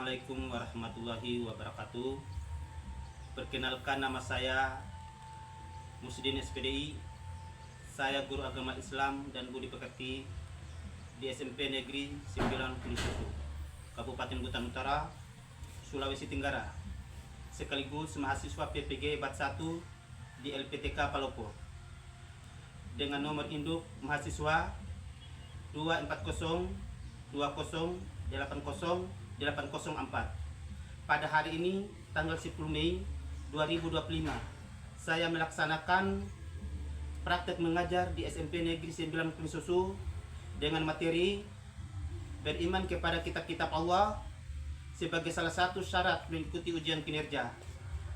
Assalamualaikum warahmatullahi wabarakatuh. Perkenalkan, nama saya Musdin SPDI. Saya guru agama Islam dan budi pekerti di SMP Negeri 9 Kulisusu, Kabupaten Buton Utara, Sulawesi Tenggara, sekaligus mahasiswa PPG Bat 1 di LPTK Palopo, dengan nomor induk mahasiswa 24020808004. Pada hari ini tanggal 10 Mei 2025, saya melaksanakan praktek mengajar di SMP Negeri 9 Kulisusu dengan materi beriman kepada kitab-kitab Allah sebagai salah satu syarat mengikuti ujian kinerja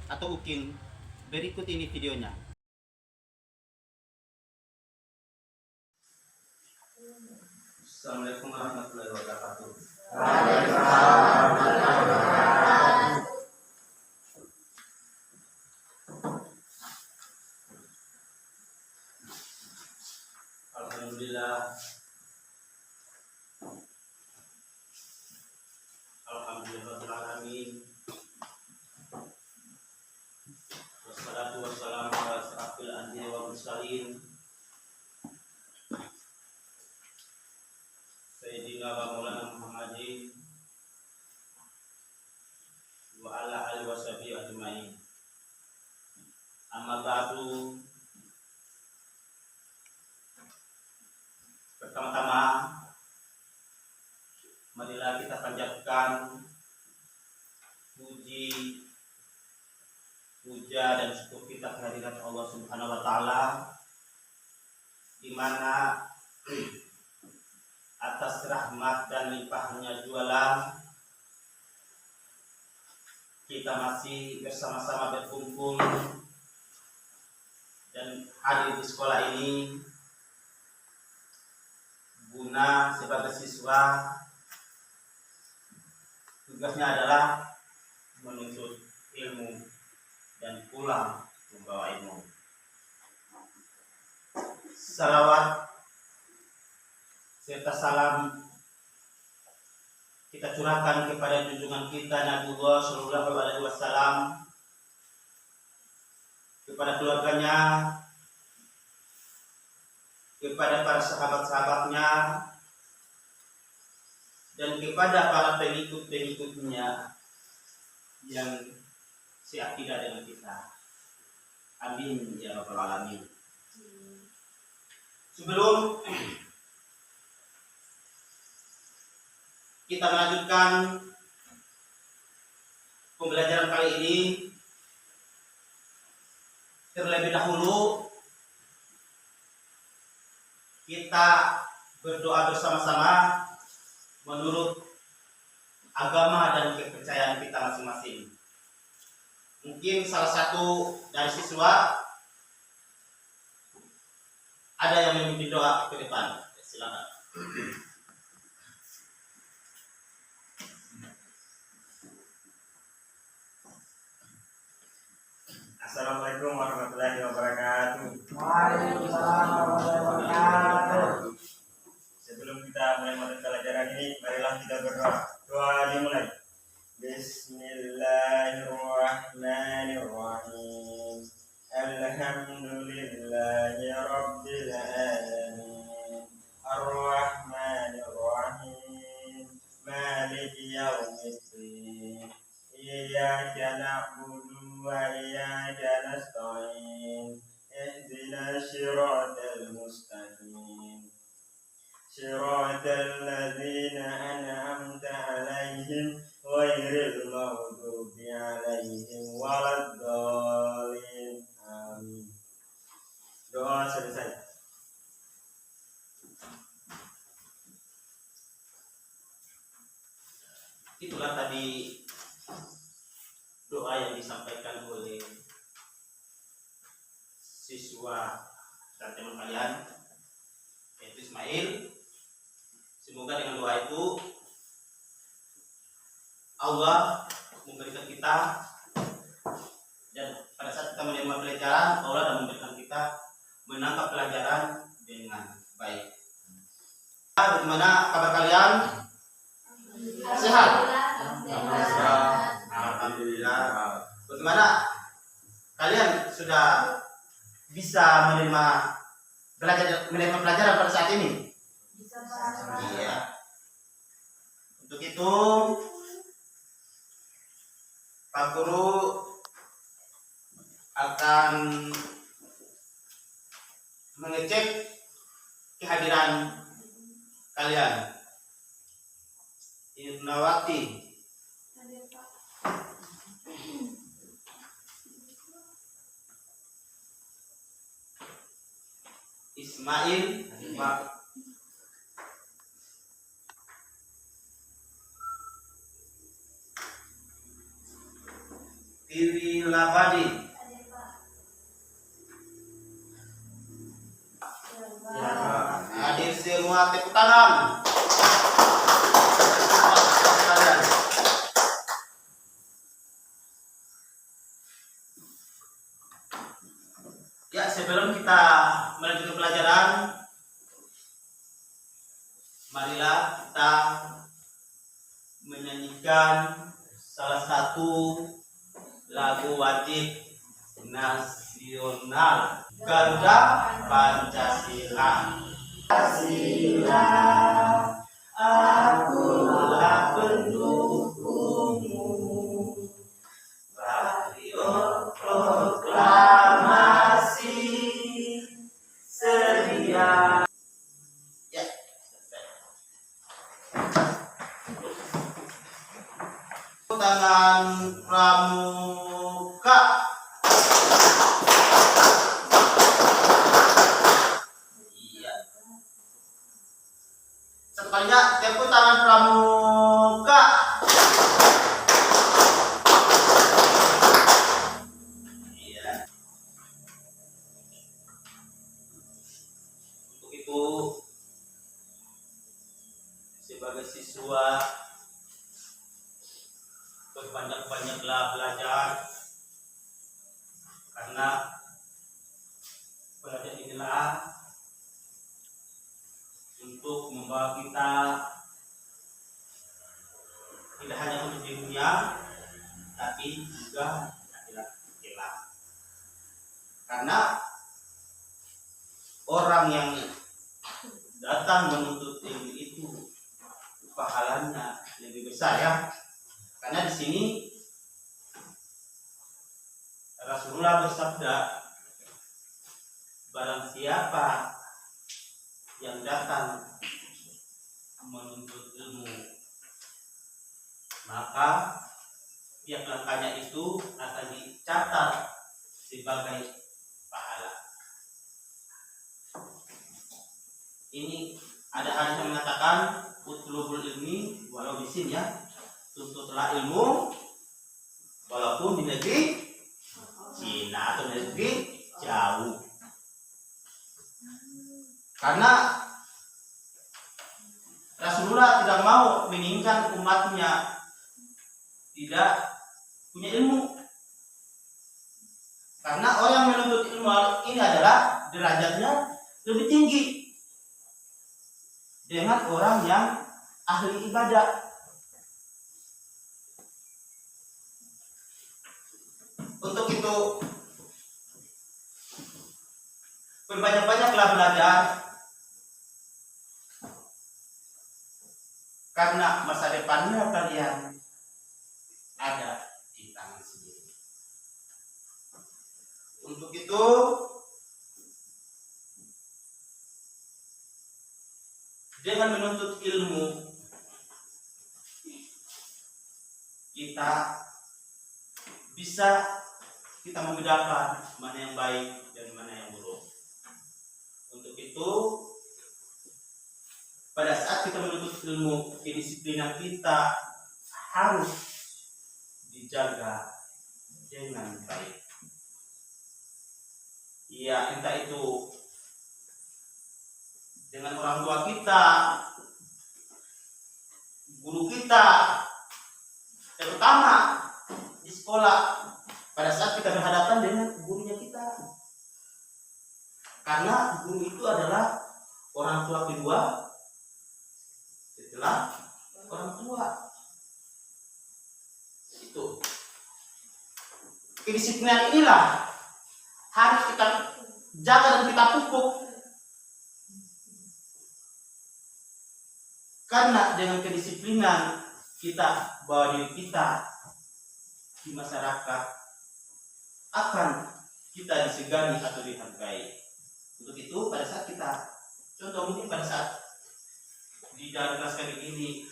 atau UKIN. Berikut ini videonya. Assalamualaikum warahmatullahi wabarakatuh. Alhamdulillah. Alhamdulillahirrahmanirrahim. Wassalatu wassalamu ala asrafil anbiya wal mursalin Sayyidina wa maulana Muhammadin wa ala alihi wa sahbihi ajma'in. Amma ba'du. Pertama-tama, marilah kita panjatkan puja dan syukur kita kehadirat Allah Subhanahu wa taala, di mana atas rahmat dan limpahnya jualan kita masih bersama-sama berkumpul dan hadir di sekolah ini guna sebagai siswa. Tugasnya adalah menuntut ilmu dan pulang membawa ilmu. Salawat serta salam kita curahkan kepada junjungan kita Nabiullah Shallallahu Alaihi Wasallam, kepada keluarganya, kepada para sahabat-sahabatnya, dan kepada para pengikut-pengikutnya yang seakidah dengan kita. Amin ya rabbal alamin. Sebelum kita melanjutkan pembelajaran kali ini, terlebih dahulu kita berdoa bersama-sama menurut agama dan kepercayaan kita masing-masing. Mungkin salah satu dari siswa ada yang memimpin doa ke depan. Silakan. Assalamualaikum warahmatullahi wabarakatuh. Waalaikumsalam warahmatullahi wabarakatuh. Sebelum kita mulai pelajaran ini, marilah kita berdoa. Doa dimulai. Bismillahirrahmanirrahim. Alhamdulillahi rabbil alamin. Ar-Rahmanir-Rahim. Maliki yaumiddin. Iyyaka na'budu wa iyyaka nasta'in. Ihdinas siratal mustaqim. Siratal ladzina an'amta 'alaihim ghairil maghdubi 'alaihim waladdallin. Amin. Doa selesai. Itulah tadi doa yang disampaikan oleh siswa dan teman kalian, yaitu Ismail. Semoga dengan doa itu Allah memberikan kita, dan pada saat kita menerima pelajaran, Allah akan memberikan kita menangkap pelajaran dengan baik. Bagaimana kabar kalian? Sehat? Bagaimana? Kalian sudah bisa menerima pelajaran pada saat ini? Bisa, Pak. Iya. Untuk itu, Pak Guru akan mengecek kehadiran kalian. Irnawati, Ismail, Pak. Tiwi Labadi. Ya, hadir semua, tepuk tangan. Kalian. Ya, sebelum kita melanjutkan pelajaran, marilah kita menyanyikan salah satu lagu wajib nasional Garuda Pancasila. Pancasila, akulah pendukungmu. Patriot proklamasi sedia. Ya, selesai. Tangan pramuka. Iya. Satu kalinya, tepuk tangan pramuka. Iya. Untuk itu, sebagai siswa, berbanyak-banyaklah belajar, karena belajar inilah untuk membawa kita tidak hanya untuk di dunia, tapi juga akhirat kelak. Karena orang yang datang menuntut ilmu itu pahalanya lebih besar, ya. Karena di sini Rasulullah bersabda, barang siapa yang datang menuntut ilmu, maka tiap langkahnya itu akan dicatat sebagai pahala. Ini ada hadis yang mengatakan utlubul ilmi walau bisin, ya. Tuntutlah ilmu walaupun di negeri Cina atau negeri jauh. Karena Rasulullah tidak mau menginginkan umatnya tidak punya ilmu. Karena orang yang menuntut ilmu ini adalah derajatnya lebih tinggi dengan orang yang ahli ibadah. Untuk itu, berbanyak-banyaklah belajar, karena masa depannya kalian ada di tangan sendiri. Untuk itu, dengan menuntut ilmu, kita bisa membedakan mana yang baik dan mana yang buruk. Untuk itu, pada saat kita menuntut ilmu, kedisiplinan kita harus dijaga dengan baik. Ya, entah itu dengan orang tua kita, guru kita, terutama di sekolah, pada saat kita berhadapan dengan gurunya kita. Karena guru itu adalah orang tua kedua setelah orang tua. Itu. kedisiplinan inilah harus kita jaga dan kita pupuk. Karena dengan kedisiplinan kita bawa diri kita di masyarakat akan kita disegani atau dihargai. Untuk itu pada saat kita, contoh mungkin pada saat di dalam kelas kali ini,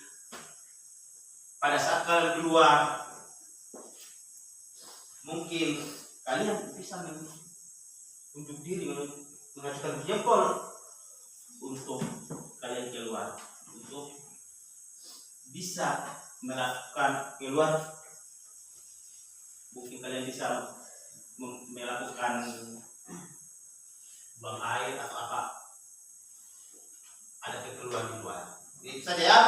pada saat kalian keluar, mungkin kalian bisa menunjuk diri, mengajukan jempol untuk kalian keluar, untuk bisa melakukan keluar. Mungkin kalian bisa melakukan buang air atau apa, ada keperluan di luar. Itu saja ya.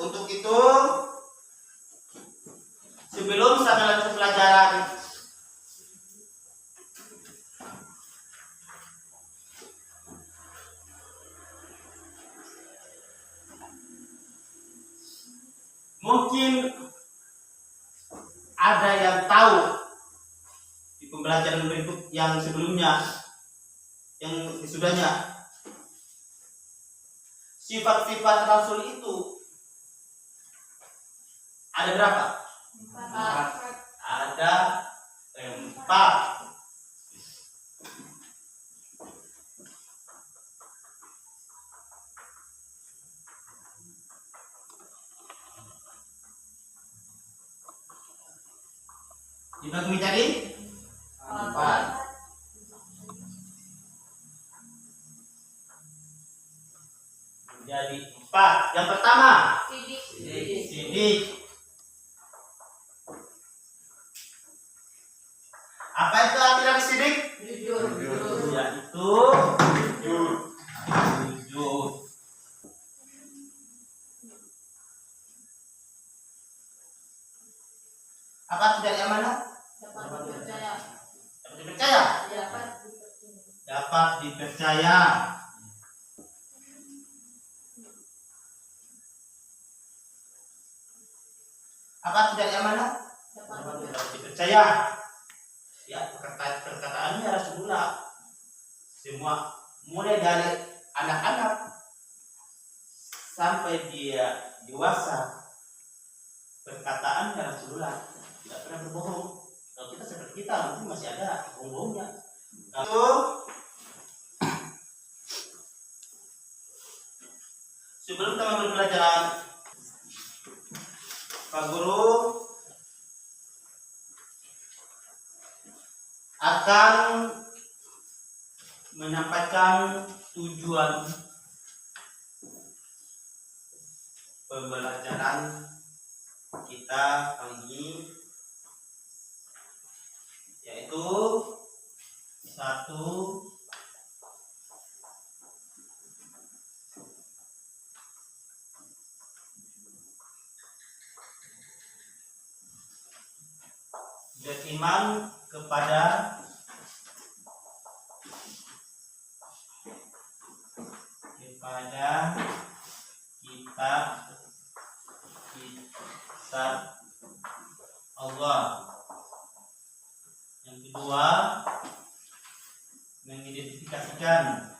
Untuk itu, sebelum saya melanjutkan pelajaran, mungkin ada yang tahu di pembelajaran berikut yang sebelumnya, yang sesudahnya, sifat-sifat Rasul itu ada berapa? 4. Ada 4. Dibagi menjadi 4. Menjadi 4. Yang pertama, sidik. Apa itu arti dari sidik? Jujur. Yaitu jujur. Apa arti dari amanah? Dapat dipercaya. Dapat dipercaya. Dapat dipercaya. Apa arti dari amanah? Dapat dipercaya. Ya, perkataannya harus benar. Semua, mulai dari anak-anak sampai dia dewasa, perkataannya harus benar. Tidak pernah berbohong. Kalau kita seperti kita, mungkin masih ada bohong-bohongnya. Lalu, sebelum kita memulai pelajaran, Pak Guru akan menyampaikan tujuan pembelajaran kita kali ini, yaitu 1. Beriman kepada kitab Allah. Yang kedua, mengidentifikasikan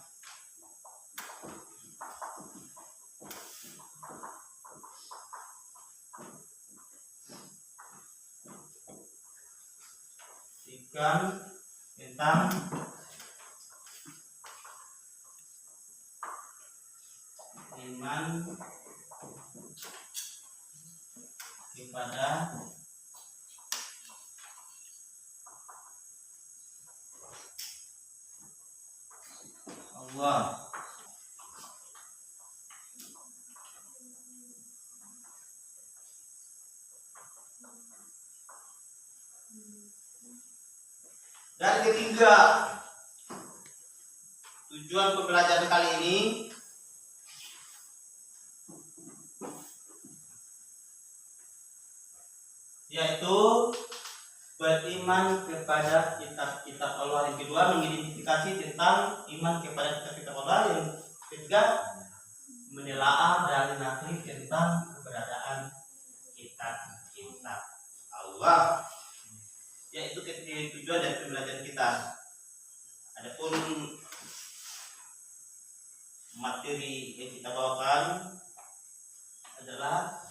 tentang iman kepada Allah. Dan ketiga, tujuan pembelajaran kali ini yaitu beriman kepada kitab-kitab Allah. Yang kedua, mengidentifikasi tentang iman kepada kitab-kitab Allah. Yang ketiga, menelaah dan meneliti tentang keberadaan kitab Allah. Yaitu tujuan dari pembelajaran kita. Adapun materi yang kita bawakan adalah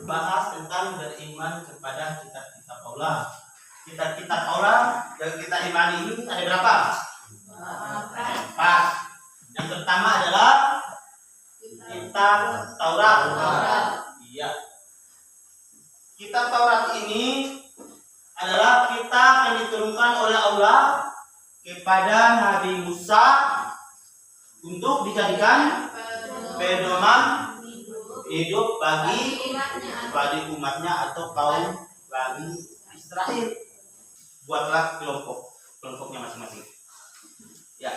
bahas tentang beriman kepada kitab-kitab Allah. Kitab-kitab Allah yang kita imani ini ada berapa? Ada 4. Yang pertama adalah kitab Taurat. Iya. Kitab Taurat ini adalah kitab yang diturunkan oleh Allah kepada Nabi Musa untuk dijadikan pedoman hidup bagi umatnya atau kaum Bani Israel. Buatlah kelompoknya masing-masing. Ya,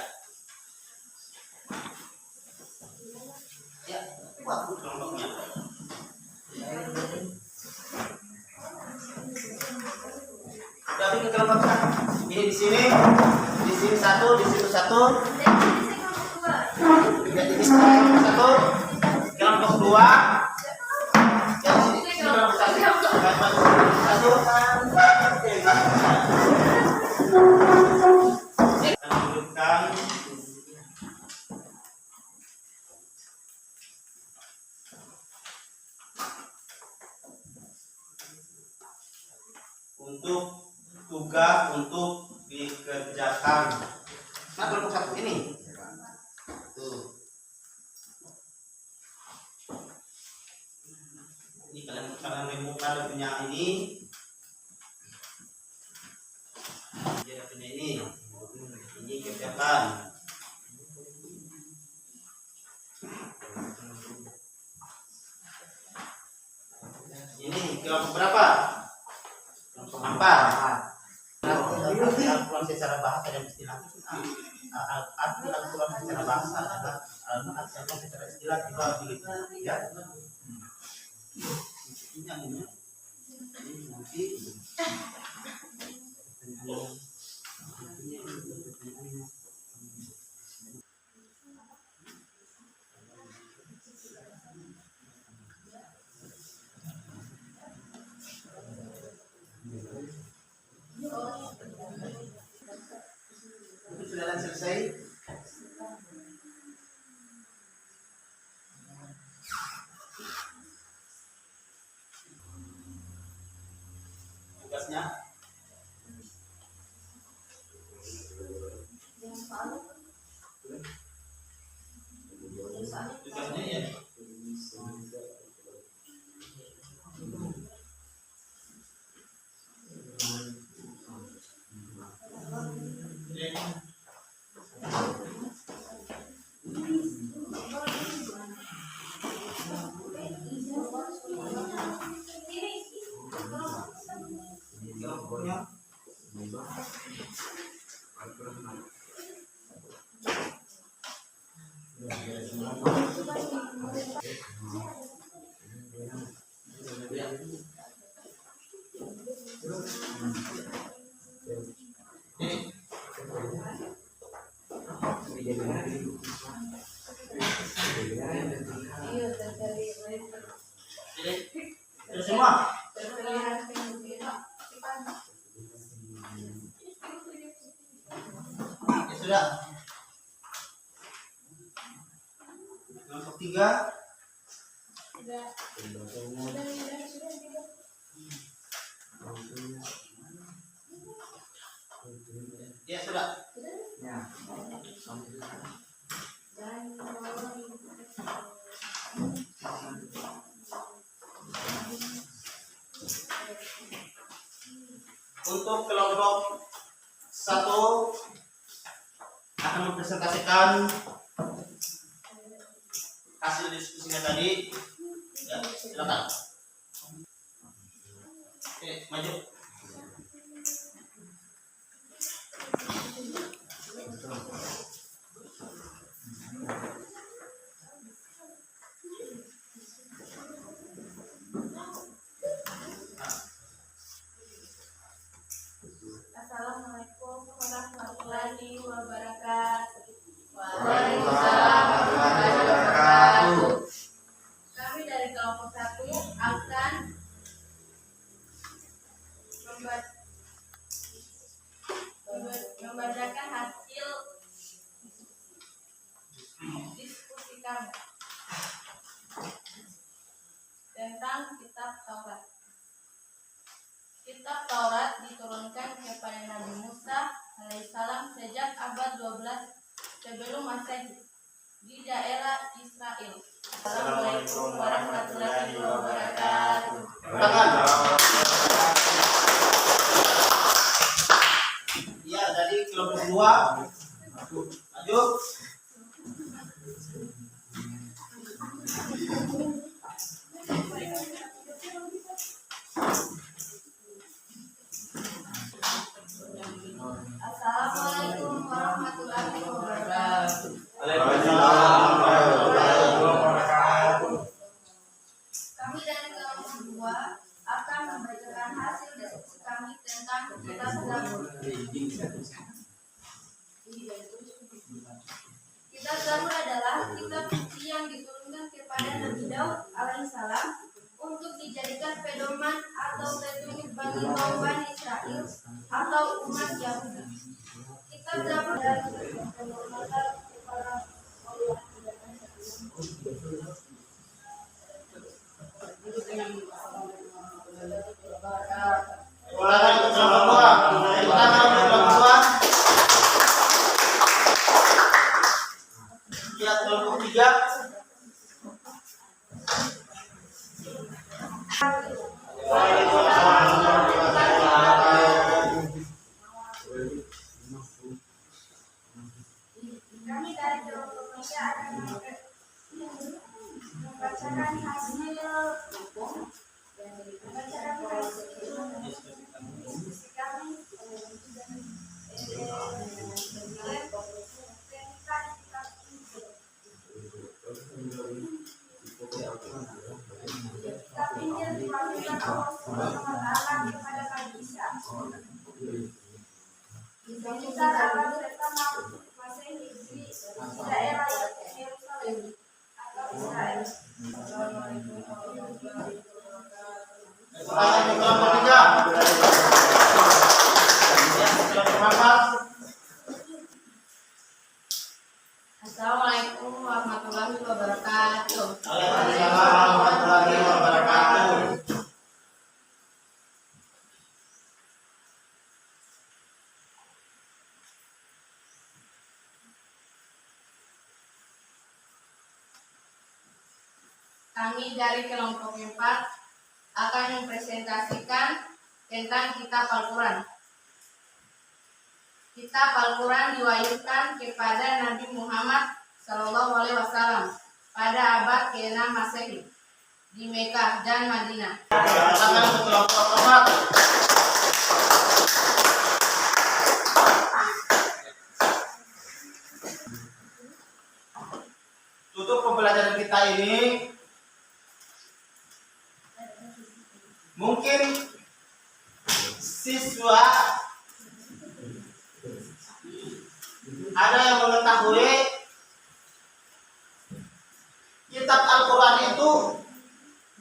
buat kelompoknya. Dari kelompok ini di sini satu, di situ satu. Ini kelompok satu, kelompok 2. Yang di sini kelompok satu. Lanjutkan untuk tugas untuk dikerjakan. Nah, kelompok 1 ini. Tuh. Ini kalian remukan punya ini. Dia punya ini. Ini kerjakan. Ini kelompok berapa? Kelompok 4. Al-Quran secara bahasa dan istilah. Al-Quran secara bahasa adalah Al-Quran secara istilah juga begitu. Ya. Ini nanti sudah selesai. Tugasnya ya. Sudah semua? Ya sudah. Kelompok 3. Ya sudah. Ya. Untuk kelompok 1 akan mempresentasikan hasil diskusinya tadi. Ya, silakan. Oke, maju. warahmatullahi wabarakatuh. Waalaikumsalam warahmatullahi wabarakatuh. Kami dari kelompok 1 akan membacakan hasil diskusi kami tentang kitab Taurat. Kitab Taurat diturunkan kepada Nabi Musa alaihissalam sejak abad 12 sebelum Masehi di daerah Israel. Assalamualaikum warahmatullahi wabarakatuh. Ya, dari kelompok 2. Maju. Assalamualaikum warahmatullahi wabarakatuh. Kami dari kelompok 2 akan membacakan hasil diskusi kami tentang kitab Zabur. Kitab Zabur adalah kitab suci yang diturunkan kepada Nabi Daud alaihissalam untuk dijadikan pedoman atau petunjuk bagi kaum Bani Israel atau umat Yahudi. Kitab Zabur dari penghormatan kepada Allah. Ulangan untuk kelompok 2. Ulangan untuk kelompok 2. Ya, kelompok 3. Kami dari kelompok 3 akan membacakan hasil diskusi kami tentang kitab Injil. Kitab Injil diwahyukan Allah Subhanahu wa Ta'ala kepada Nabi Isa sekitar abad pertama Masehi di daerah Yerusalem atau Israel. Ulangan untuk kelompok 3. Ya, kelompok 4. Assalamualaikum warahmatullahi wabarakatuh. Waalaikumsalam warahmatullahi wabarakatuh. Kami dari kelompok 4 akan mempresentasikan tentang kitab Al-Quran. Kitab Al-Quran diwahyukan kepada Nabi Muhammad SAW pada abad ke-6 Masehi di Mekah dan Madinah. Ulangan untuk kelompok 4. Tutup pembelajaran kita ini. Mungkin siswa ada yang mengetahui kitab Al-Quran itu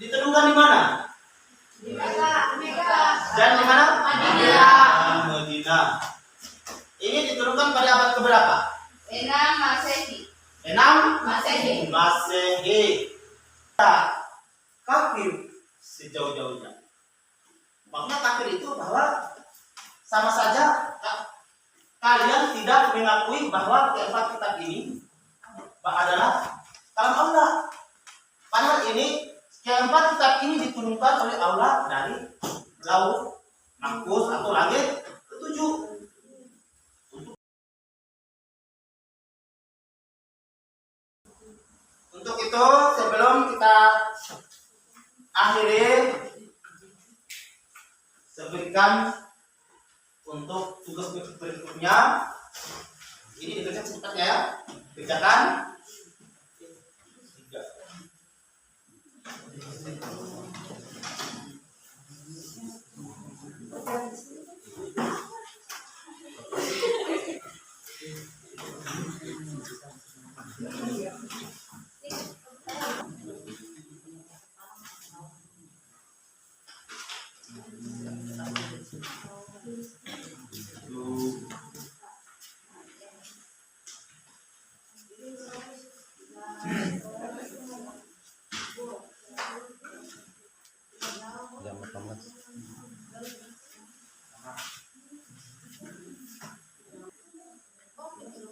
diturunkan di mana? Di Mekah Dan di mana? Madinah. Madinah. Ini diturunkan pada abad keberapa? 6 Masehi. 6 Masehi. Masehi. Kafir sejauh-jauhnya. Maksudnya kafir itu bahwa sama saja kalian tidak mengakui bahwa keempat kitab ini adalah kalam Allah. Padahal ini keempat kitab ini diturunkan oleh Allah dari Lauh Mahfuz atau langit ketujuh. Untuk itu sebelum kita akhiri, seberikan untuk tugas berikutnya. Ini dikerjakan sebentar ya. Kerjakan.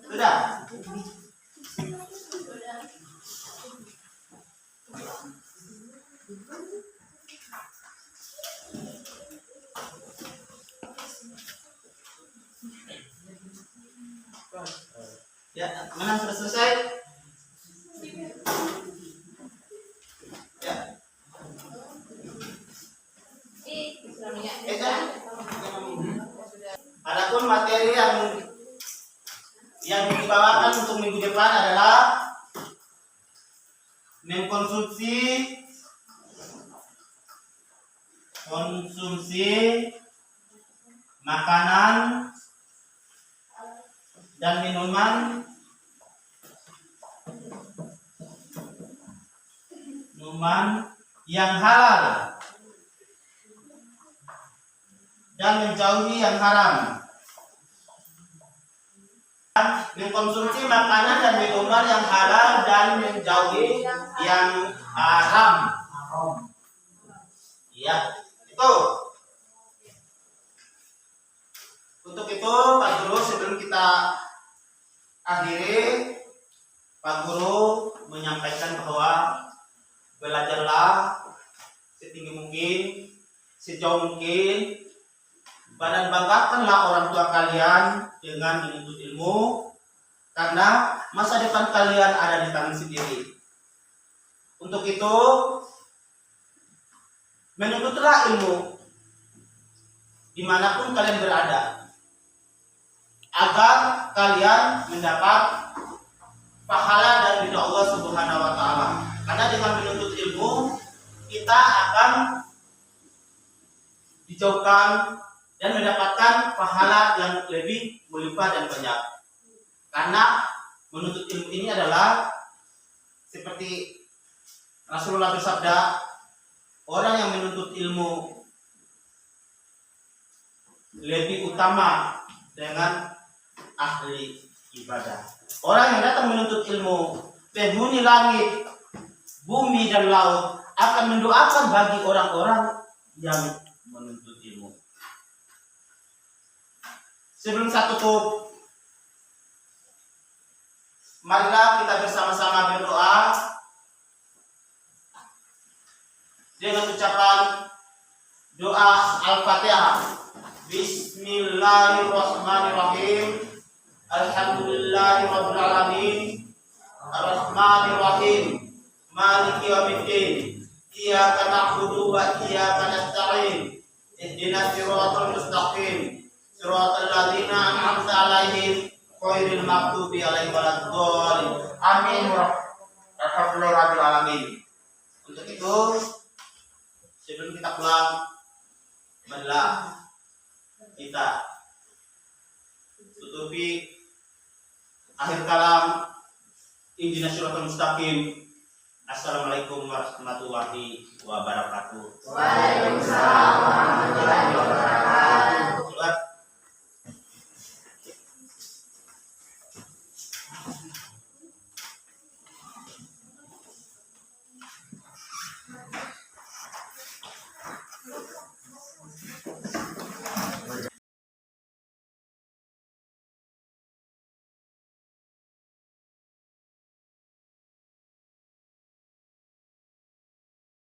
Sudah. Ya, mana sudah selesai? Ya. Adapun materi yang dibawakan untuk minggu depan adalah mengkonsumsi makanan dan minuman yang halal dan menjauhi yang haram. Mengkonsumsi makanan dan minuman yang halal dan menjauhi yang haram. Ya, itu. Untuk itu, Pak Guru, sebelum kita akhiri, Pak Guru menyampaikan bahwa belajarlah setinggi mungkin, sejauh mungkin, dan banggakanlah orang tua kalian dengan menuntut ilmu, karena masa depan kalian ada di tangan sendiri. Untuk itu, menuntutlah ilmu dimanapun kalian berada, agar kalian mendapat pahala dari ridha Allah Subhanahu wa Ta'ala. Karena dengan menuntut ilmu, kita akan dijauhkan dan mendapatkan pahala yang lebih melimpah dan banyak. Karena menuntut ilmu ini adalah seperti Rasulullah bersabda, orang yang menuntut ilmu lebih utama dengan ahli ibadah. Orang yang datang menuntut ilmu, penghuni langit, bumi dan laut akan mendoakan bagi orang-orang yang menuntut ilmu. Sebelum saya tutup, marilah kita bersama-sama berdoa dengan ucapan doa Al-Fatihah. Bismillahirrahmanirrahim. Alhamdulillahirabbil alamin. Arrahmanirrahim. Maliki yaumiddin. Iyyaka na'budu wa iyyaka nasta'in. Ihdinas siratal mustaqim. Siratal ladzina an'amta 'alaihim ghairil maghdubi 'alaihim waladdallin. Amin. Alhamdulillahirabbil alamin. Untuk itu, sebelum kita pulang, marilah kita tutupi akhir kalam ihdinas siratal mustaqim. Assalamualaikum warahmatullahi wabarakatuh. Waalaikumsalam warahmatullahi wabarakatuh.